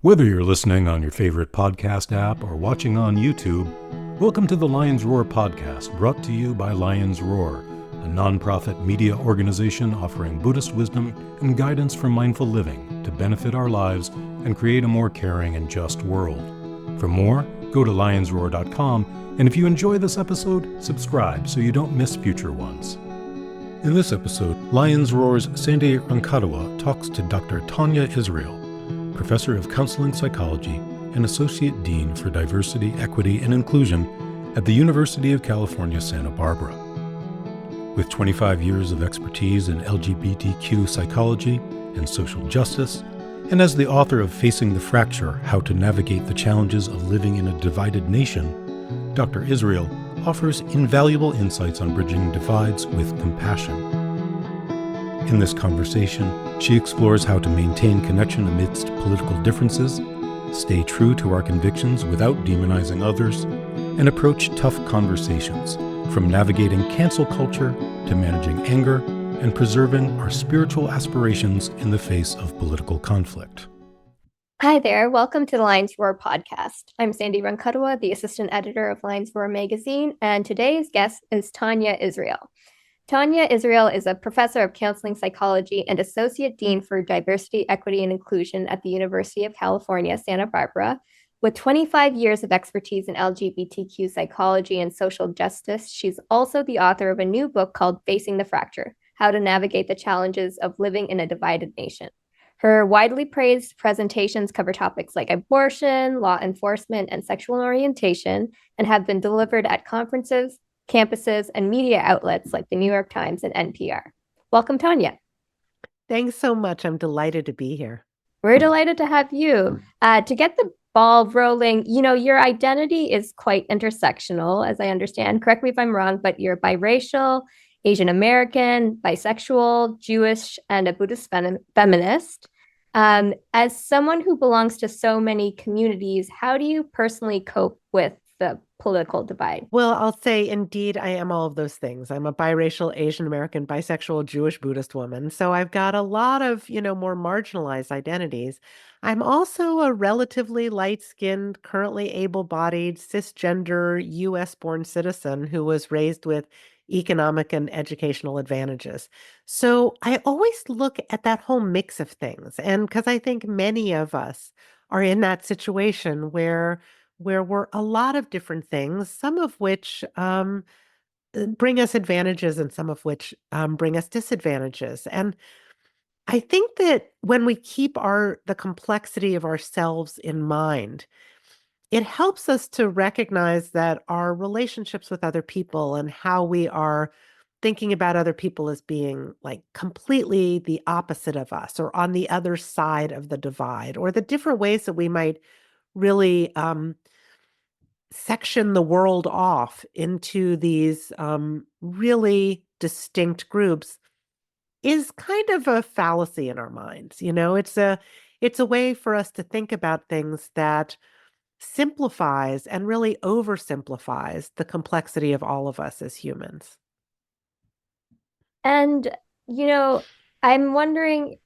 Whether you're listening on your favorite podcast app or watching on YouTube, welcome to the Lions Roar podcast, brought to you by Lions Roar, a nonprofit media organization offering Buddhist wisdom and guidance for mindful living to benefit our lives and create a more caring and just world. For more, go to lionsroar.com, and if you enjoy this episode, subscribe so you don't miss future ones. In this episode, Lions Roar's Sandi Rankawduwa talks to Dr. Tania Israel, Professor of Counseling Psychology and Associate Dean for Diversity, Equity, and Inclusion at the University of California, Santa Barbara. With 25 years of expertise in LGBTQ psychology and social justice, and as the author of Facing the Fracture, How to Navigate the Challenges of Living in a Divided Nation, Dr. Israel offers invaluable insights on bridging divides with compassion. In this conversation, she explores how to maintain connection amidst political differences, stay true to our convictions without demonizing others, and approach tough conversations, from navigating cancel culture to managing anger and preserving our spiritual aspirations in the face of political conflict. Hi there, welcome to the Lions Roar podcast. I'm Sandi Rankawduwa, the assistant editor of Lions Roar magazine, and today's guest is Tania Israel. Tania Israel is a professor of counseling psychology and associate dean for diversity, equity, and inclusion at the University of California, Santa Barbara. With 25 years of expertise in LGBTQ psychology and social justice, she's also the author of a new book called Facing the Fracture: How to Navigate the Challenges of Living in a Divided Nation. Her widely praised presentations cover topics like abortion, law enforcement, and sexual orientation, and have been delivered at conferences, campuses, and media outlets like the New York Times and NPR. Welcome, Tania. Thanks so much. I'm delighted to be here. We're delighted to have you. To get the ball rolling, your identity is quite intersectional, as I understand. Correct me if I'm wrong, but you're biracial, Asian American, bisexual, Jewish, and a Buddhist feminist. As someone who belongs to so many communities, how do you personally cope with the political divide? Well, I'll say indeed, I am all of those things. I'm a biracial, Asian American, bisexual, Jewish, Buddhist woman. So I've got a lot of, more marginalized identities. I'm also a relatively light-skinned, currently able-bodied, cisgender, US-born citizen who was raised with economic and educational advantages. So I always look at that whole mix of things. And because I think many of us are in that situation where we're a lot of different things, some of which bring us advantages and some of which bring us disadvantages. And I think that when we keep the complexity of ourselves in mind, it helps us to recognize that our relationships with other people and how we are thinking about other people as being like completely the opposite of us or on the other side of the divide, or the different ways that we might really section the world off into these really distinct groups is kind of a fallacy in our minds. It's a way for us to think about things that simplifies and really oversimplifies the complexity of all of us as humans. And, I'm wondering,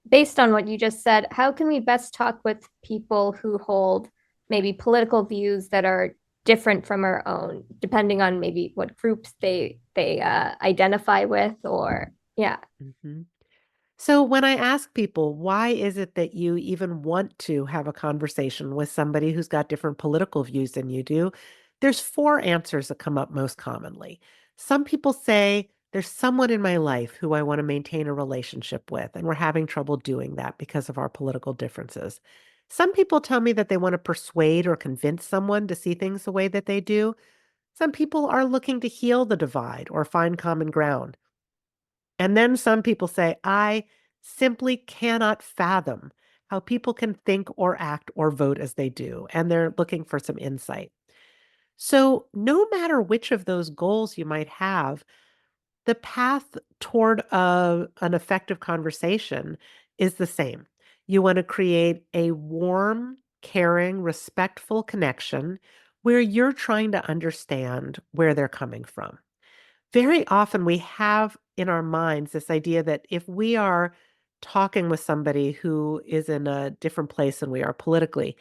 based on what you just said, how can we best talk with people who hold maybe political views that are different from our own, depending on maybe what groups they identify with, or yeah. Mhm. So when I ask people, why is it that you even want to have a conversation with somebody who's got different political views than you do, there's four answers that come up most commonly. Some people say, there's someone in my life who I want to maintain a relationship with, and we're having trouble doing that because of our political differences. Some people tell me that they want to persuade or convince someone to see things the way that they do. Some people are looking to heal the divide or find common ground. And then some people say, I simply cannot fathom how people can think or act or vote as they do. And they're looking for some insight. So, no matter which of those goals you might have, the path toward an effective conversation is the same. You want to create a warm, caring, respectful connection where you're trying to understand where they're coming from. Very often we have in our minds this idea that if we are talking with somebody who is in a different place than we are politically,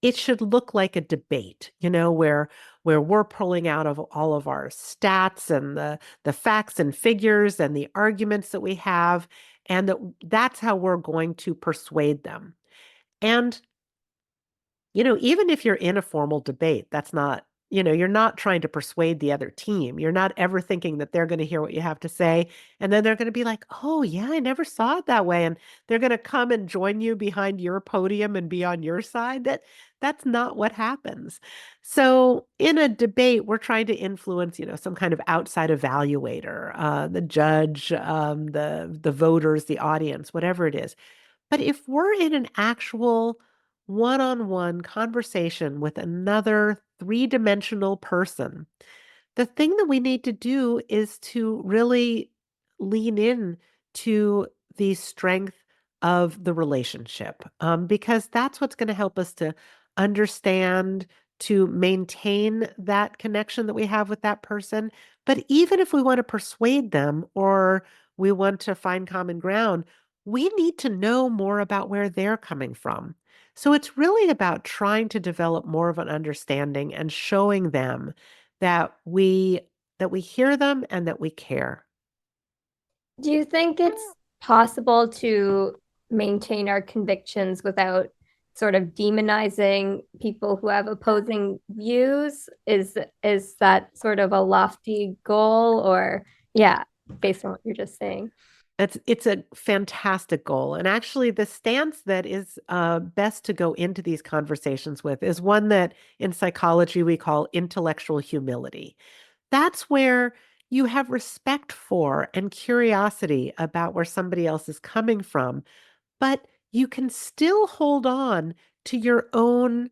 it should look like a debate, where we're pulling out of all of our stats and the facts and figures and the arguments that we have, and that's how we're going to persuade them. And even if you're in a formal debate, that's not, you're not trying to persuade the other team. You're not ever thinking that they're going to hear what you have to say. And then they're going to be like, oh, yeah, I never saw it that way. And they're going to come and join you behind your podium and be on your side. That's not what happens. So in a debate, we're trying to influence, some kind of outside evaluator, the judge, the voters, the audience, whatever it is. But if we're in an actual one-on-one conversation with another three-dimensional person, the thing that we need to do is to really lean in to the strength of the relationship, because that's what's going to help us to understand, to maintain that connection that we have with that person. But even if we want to persuade them or we want to find common ground, we need to know more about where they're coming from. So it's really about trying to develop more of an understanding and showing them that we hear them and that we care. Do you think it's possible to maintain our convictions without sort of demonizing people who have opposing views? Is that sort of a lofty goal, or yeah, based on what you're just saying? It's a fantastic goal. And actually, the stance that is best to go into these conversations with is one that in psychology we call intellectual humility. That's where you have respect for and curiosity about where somebody else is coming from, but you can still hold on to your own,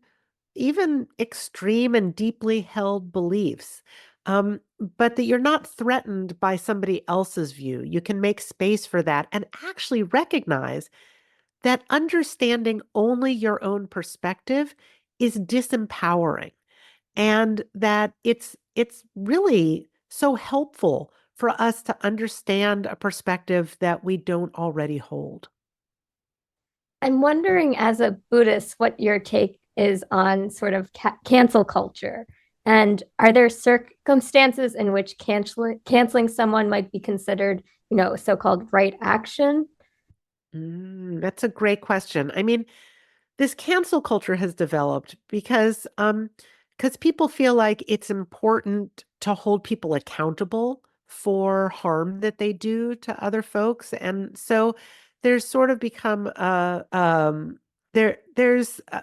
even extreme and deeply held beliefs. But that you're not threatened by somebody else's view. You can make space for that and actually recognize that understanding only your own perspective is disempowering, and that it's really so helpful for us to understand a perspective that we don't already hold. I'm wondering, as a Buddhist, what your take is on sort of cancel culture. And are there circumstances in which canceling someone might be considered, so-called right action? That's a great question. I mean, this cancel culture has developed because people feel like it's important to hold people accountable for harm that they do to other folks. And so there's sort of become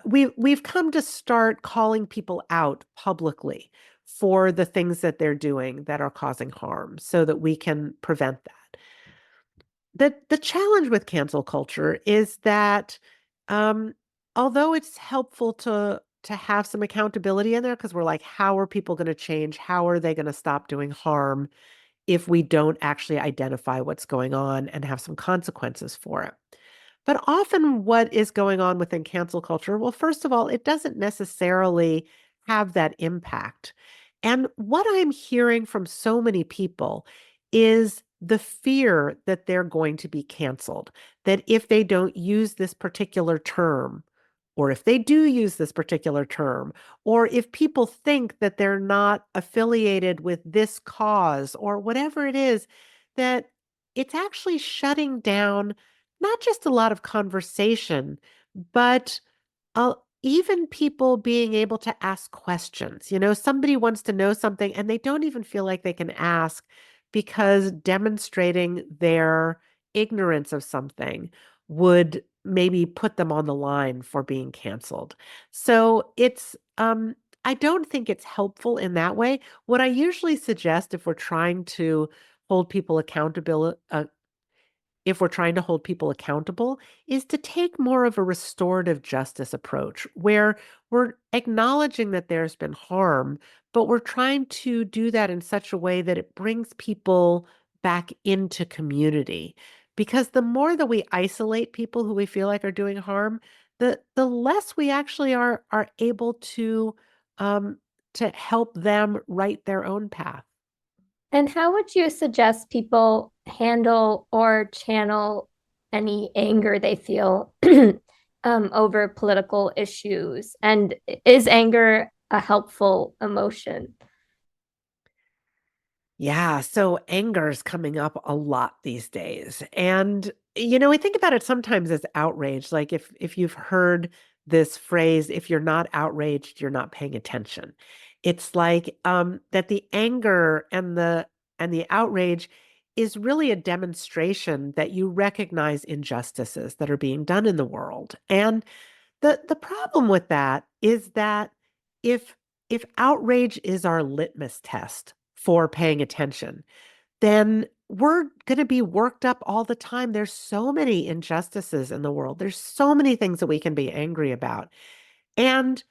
we've come to start calling people out publicly for the things that they're doing that are causing harm so that we can prevent that. The challenge with cancel culture is that, um, although it's helpful to have some accountability in there, because 'cause we're like, "How are people gonna change? How are they gonna stop doing harm if we don't actually identify what's going on and have some consequences for it?" But often what is going on within cancel culture, well, first of all, it doesn't necessarily have that impact. And what I'm hearing from so many people is the fear that they're going to be canceled, that if they don't use this particular term, or if they do use this particular term, or if people think that they're not affiliated with this cause or whatever it is, that it's actually shutting down not just a lot of conversation, but even people being able to ask questions. Somebody wants to know something and they don't even feel like they can ask because demonstrating their ignorance of something would maybe put them on the line for being canceled. So I don't think it's helpful in that way. What I usually suggest if we're trying to hold people accountable, if we're trying to hold people accountable, is to take more of a restorative justice approach where we're acknowledging that there's been harm, but we're trying to do that in such a way that it brings people back into community. Because the more that we isolate people who we feel like are doing harm, the less we actually are able um, to help them write their own path. And how would you suggest people handle or channel any anger they feel over political issues? And is anger a helpful emotion? Yeah, so anger is coming up a lot these days. And I think about it sometimes as outrage. Like if you've heard this phrase, if you're not outraged, you're not paying attention. It's like that the anger and the outrage is really a demonstration that you recognize injustices that are being done in the world. And the problem with that is that if if outrage is our litmus test for paying attention, then we're going to be worked up all the time. There's so many injustices in the world. There's so many things that we can be angry about. And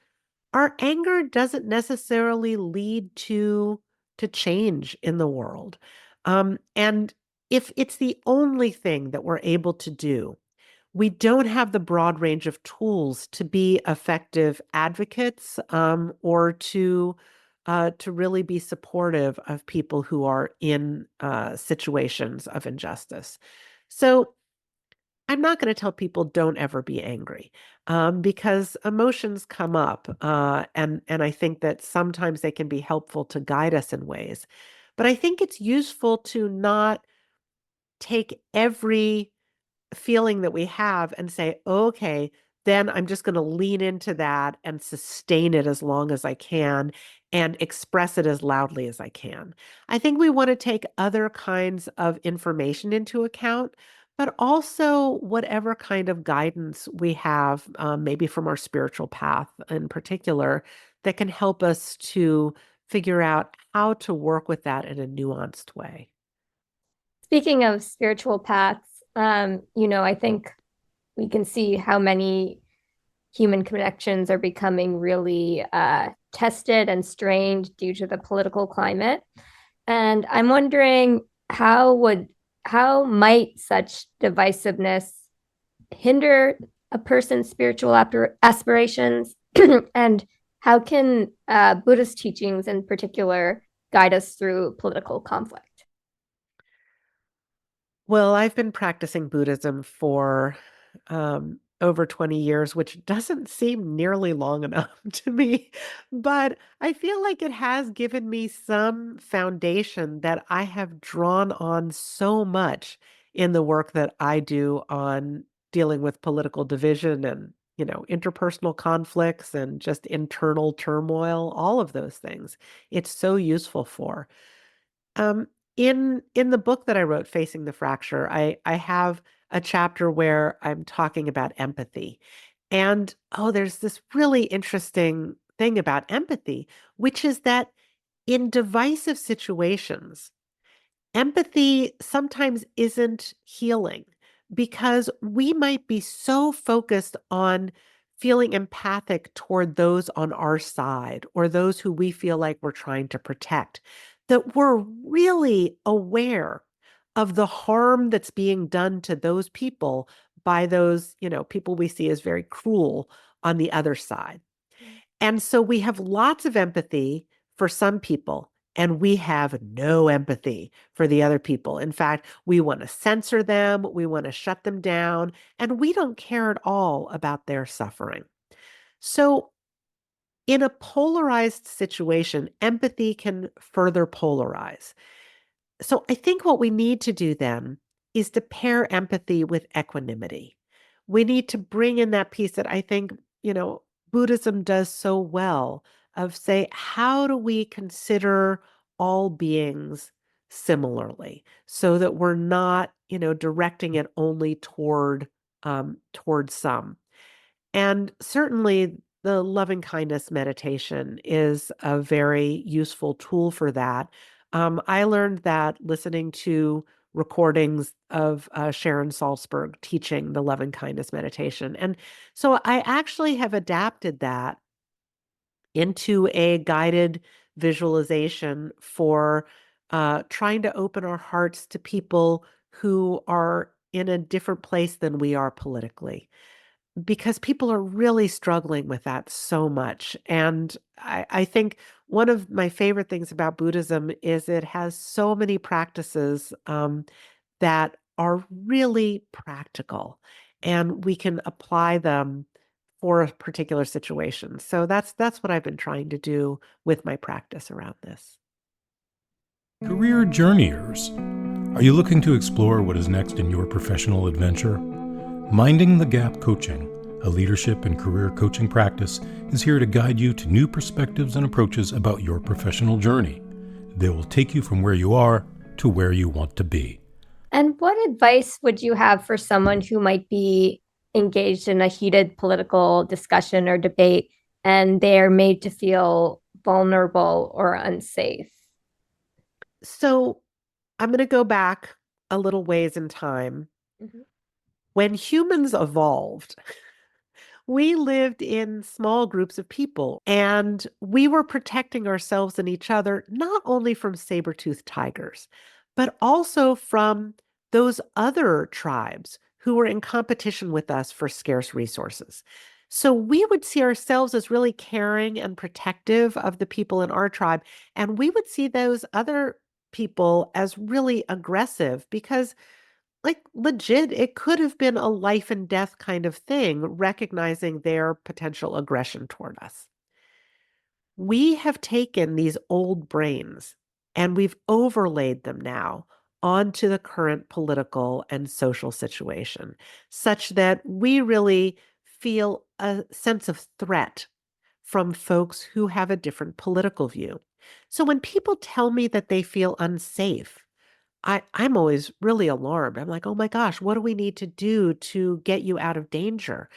our anger doesn't necessarily lead to change in the world. And if it's the only thing that we're able to do, we don't have the broad range of tools to be effective advocates, or to really be supportive of people who are in situations of injustice. So I'm not going to tell people don't ever be angry, because emotions come up, and I think that sometimes they can be helpful to guide us in ways. But I think it's useful to not take every feeling that we have and say, okay, then I'm just going to lean into that and sustain it as long as I can and express it as loudly as I can. I think we want to take other kinds of information into account, but also whatever kind of guidance we have, maybe from our spiritual path in particular, that can help us to figure out how to work with that in a nuanced way. Speaking of spiritual paths, I think we can see how many human connections are becoming really tested and strained due to the political climate. And I'm wondering how might such divisiveness hinder a person's spiritual aspirations, and how can Buddhist teachings in particular guide us through political conflict? Well, I've been practicing Buddhism for over 20 years, which doesn't seem nearly long enough to me. But I feel like it has given me some foundation that I have drawn on so much in the work that I do on dealing with political division and, interpersonal conflicts and just internal turmoil, all of those things. It's so useful for. Um, in the book that I wrote, Facing the Fracture, I have a chapter where I'm talking about empathy. And there's this really interesting thing about empathy, which is that in divisive situations, empathy sometimes isn't healing because we might be so focused on feeling empathic toward those on our side or those who we feel like we're trying to protect that we're really aware of the harm that's being done to those people by those, people we see as very cruel on the other side. And so we have lots of empathy for some people, and we have no empathy for the other people. In fact, we want to censor them, we want to shut them down, and we don't care at all about their suffering. So, in a polarized situation, empathy can further polarize. So I think what we need to do then is to pair empathy with equanimity. We need to bring in that piece that I think, Buddhism does so well of say, how do we consider all beings similarly so that we're not, directing it only toward some. And certainly the loving kindness meditation is a very useful tool for that. I learned that listening to recordings of Sharon Salzberg teaching the loving kindness meditation. And so I actually have adapted that into a guided visualization for trying to open our hearts to people who are in a different place than we are politically because people are really struggling with that so much. And I think one of my favorite things about Buddhism is it has so many practices that are really practical and we can apply them for a particular situation. So that's what I've been trying to do with my practice around this. Career journeyers, are you looking to explore what is next in your professional adventure? Minding the Gap Coaching, a leadership and career coaching practice, is here to guide you to new perspectives and approaches about your professional journey. They will take you from where you are to where you want to be. And what advice would you have for someone who might be engaged in a heated political discussion or debate and they're made to feel vulnerable or unsafe? So I'm going to go back a little ways in time. Mhm. When humans evolved, we lived in small groups of people and we were protecting ourselves and each other, not only from saber-toothed tigers, but also from those other tribes who were in competition with us for scarce resources. So we would see ourselves as really caring and protective of the people in our tribe. And we would see those other people as really aggressive because like legit, it could have been a life and death kind of thing, recognizing their potential aggression toward us. We have taken these old brains and we've overlaid them now onto the current political and social situation, such that we really feel a sense of threat from folks who have a different political view. So when people tell me that they feel unsafe, I'm always really alarmed. I'm like, "Oh my gosh, what do we need to do to get you out of danger?"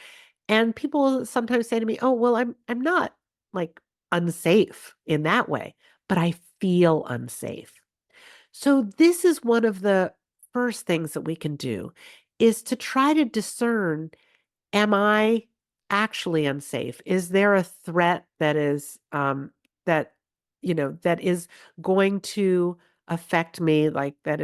And people sometimes say to me, "Oh, well, I'm not like unsafe in that way, but I feel unsafe." So this is one of the first things that we can do is to try to discern, am I actually unsafe? Is there a threat that is that that is going to affect me, like that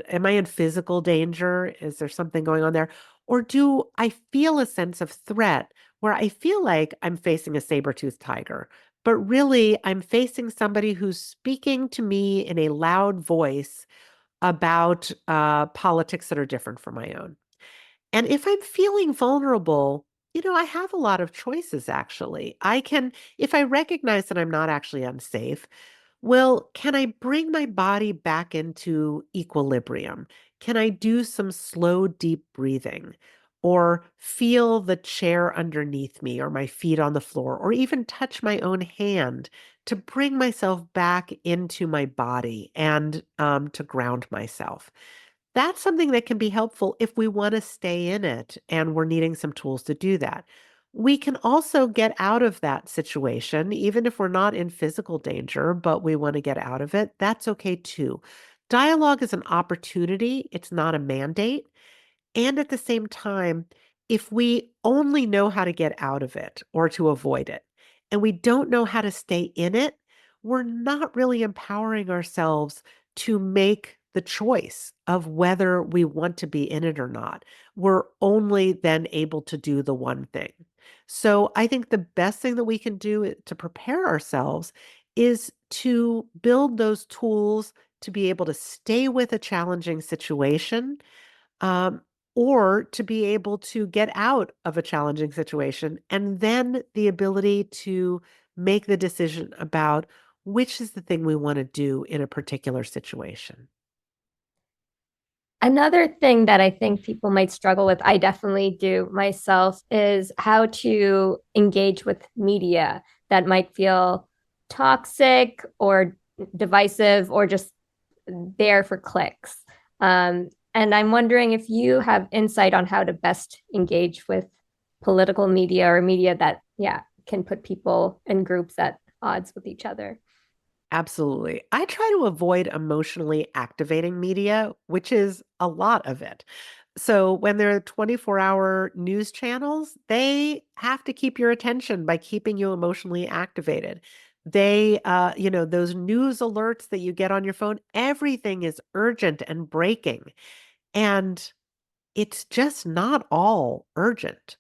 am I in physical danger? Is there something going on there? Or do I feel a sense of threat where I feel like I'm facing a saber-toothed tiger, but really I'm facing somebody who's speaking to me in a loud voice about politics that are different from my own? And if I'm feeling vulnerable, I have a lot of choices actually. If I recognize that I'm not actually unsafe, well, can I bring my body back into equilibrium? Can I do some slow, deep breathing? Or feel the chair underneath me or my feet on the floor, or even touch my own hand to bring myself back into my body and to ground myself? That's something that can be helpful if we want to stay in it and we're needing some tools to do that. We can also get out of that situation, even if we're not in physical danger, but we want to get out of it. That's okay too. Dialogue is an opportunity, it's not a mandate. And at the same time, if we only know how to get out of it or to avoid it, and we don't know how to stay in it, we're not really empowering ourselves to make the choice of whether we want to be in it or not. We're only then able to do the one thing. So I think the best thing that we can do to prepare ourselves is to build those tools to be able to stay with a challenging situation, um, or to be able to get out of a challenging situation, and then the ability to make the decision about which is the thing we want to do in a particular situation. Another thing that I think people might struggle with, I definitely do myself, is how to engage with media that might feel toxic or divisive or just there for clicks. And I'm wondering if you have insight on how to best engage with political media or media that, yeah, can put people and groups at odds with each other. Absolutely. I try to avoid emotionally activating media, which is a lot of it. So when there are 24-hour news channels, they have to keep your attention by keeping you emotionally activated. Those news alerts that you get on your phone, everything is urgent and breaking. And it's just not all urgent.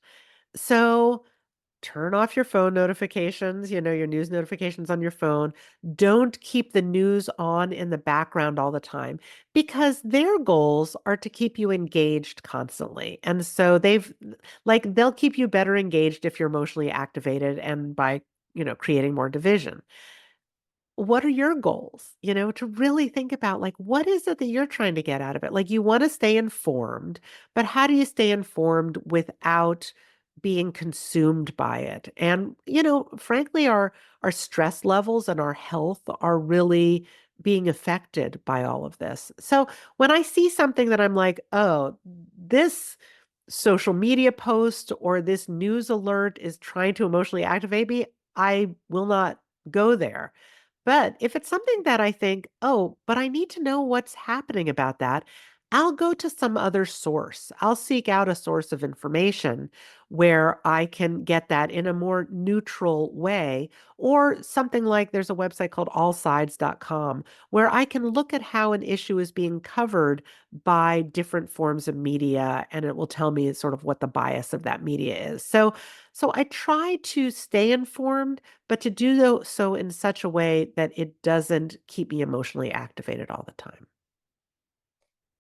So turn off your phone notifications, your news notifications on your phone. Don't keep the news on in the background all the time because their goals are to keep you engaged constantly. And so they'll keep you better engaged if you're emotionally activated and by, creating more division. What are your goals? To really think about what is it that you're trying to get out of it? Like you want to stay informed, but how do you stay informed without being consumed by it? And, frankly, our stress levels and our health are really being affected by all of this. So when I see something that I'm like, oh, this social media post or this news alert is trying to emotionally activate me, I will not go there. But if it's something that I think, oh, but I need to know what's happening about that, I'll go to some other source. I'll seek out a source of information where I can get that in a more neutral way, or something like there's a website called allsides.com where I can look at how an issue is being covered by different forms of media, and it will tell me sort of what the bias of that media is. So I try to stay informed, but to do so in such a way that it doesn't keep me emotionally activated all the time.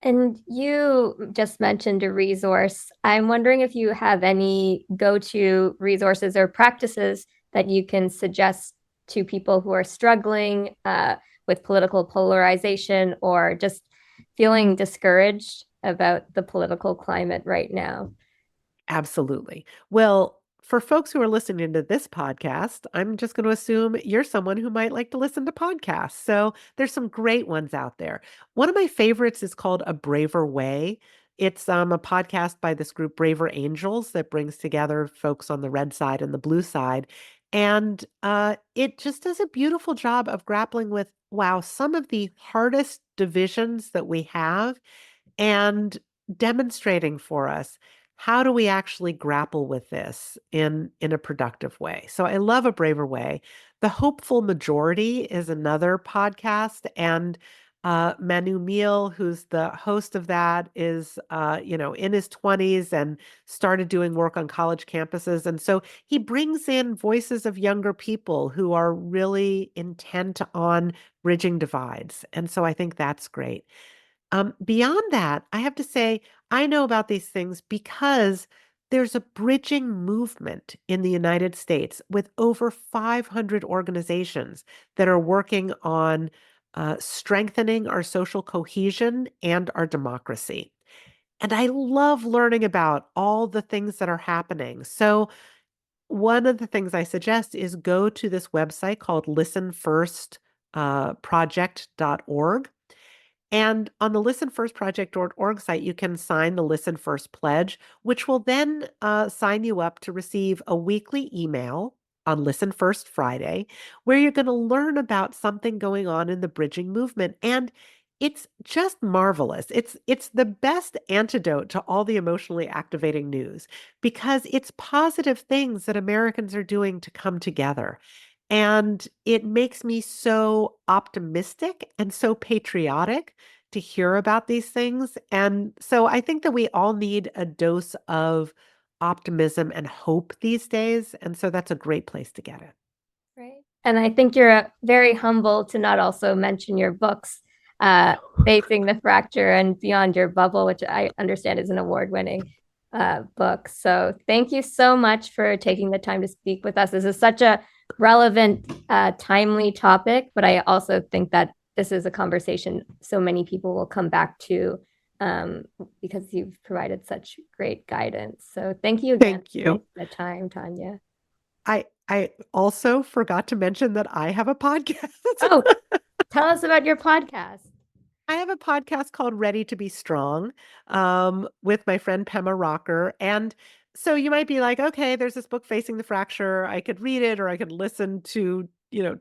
And you just mentioned a resource. I'm wondering if you have any go-to resources or practices that you can suggest to people who are struggling with political polarization or just feeling discouraged about the political climate right now. Absolutely. Well, for folks who are listening to this podcast, I'm just going to assume you're someone who might like to listen to podcasts. So there's some great ones out there. One of my favorites is called A Braver Way. It's a podcast by this group, Braver Angels, that brings together folks on the red side and the blue side. And it just does a beautiful job of grappling with, wow, some of the hardest divisions that we have and demonstrating for us how do we actually grapple with this in a productive way. So I love A Braver Way. The Hopeful Majority is another podcast, and Manu Meal, who's the host of that, is in his 20s and started doing work on college campuses, and so he brings in voices of younger people who are really intent on bridging divides, and so I think that's great. Beyond that, I have to say, I know about these things because there's a bridging movement in the United States with over 500 organizations that are working on strengthening our social cohesion and our democracy. And I love learning about all the things that are happening. So, one of the things I suggest is go to this website called listenfirstproject.org. And on the listenfirstproject.org site, you can sign the Listen First Pledge, which will then sign you up to receive a weekly email on Listen First Friday, where you're going to learn about something going on in the bridging movement. And it's just marvelous. It's the best antidote to all the emotionally activating news because it's positive things that Americans are doing to come together. And it makes me so optimistic and so patriotic to hear about these things. And so I think that we all need a dose of optimism and hope these days. And so that's a great place to get it. Right. And I think you're very humble to not also mention your books, Facing the Fracture and Beyond Your Bubble, which I understand is an award-winning book. So thank you so much for taking the time to speak with us. This is such a relevant, timely topic, but I also think that this is a conversation so many people will come back to because you've provided such great guidance. So thank you again Thank you. for the time, Tania. I also forgot to mention that I have a podcast. Oh, tell us about your podcast. I have a podcast called Ready to Be Strong with my friend Pema Rocker. And so you might be like, okay, there's this book, Facing the Fracture. I could read it or I could listen to,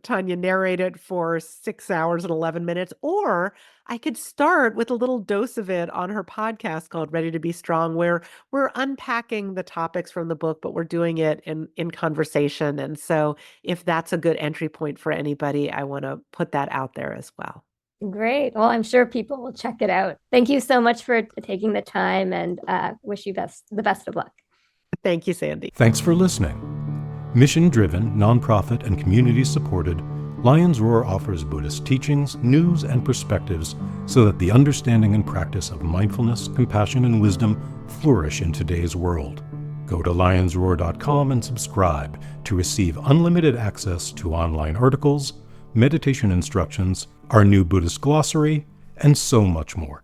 Tania narrate it for 6 hours and 11 minutes. Or I could start with a little dose of it on her podcast called Ready to Be Strong, where we're unpacking the topics from the book, but we're doing it in conversation. And so if that's a good entry point for anybody, I want to put that out there as well. Great. Well, I'm sure people will check it out. Thank you so much for taking the time and wish you the best of luck. Thank you, Sandi. Thanks for listening. Mission-driven, nonprofit, and community-supported, Lions Roar offers Buddhist teachings, news, and perspectives so that the understanding and practice of mindfulness, compassion, and wisdom flourish in today's world. Go to lionsroar.com and subscribe to receive unlimited access to online articles, meditation instructions, our new Buddhist glossary, and so much more.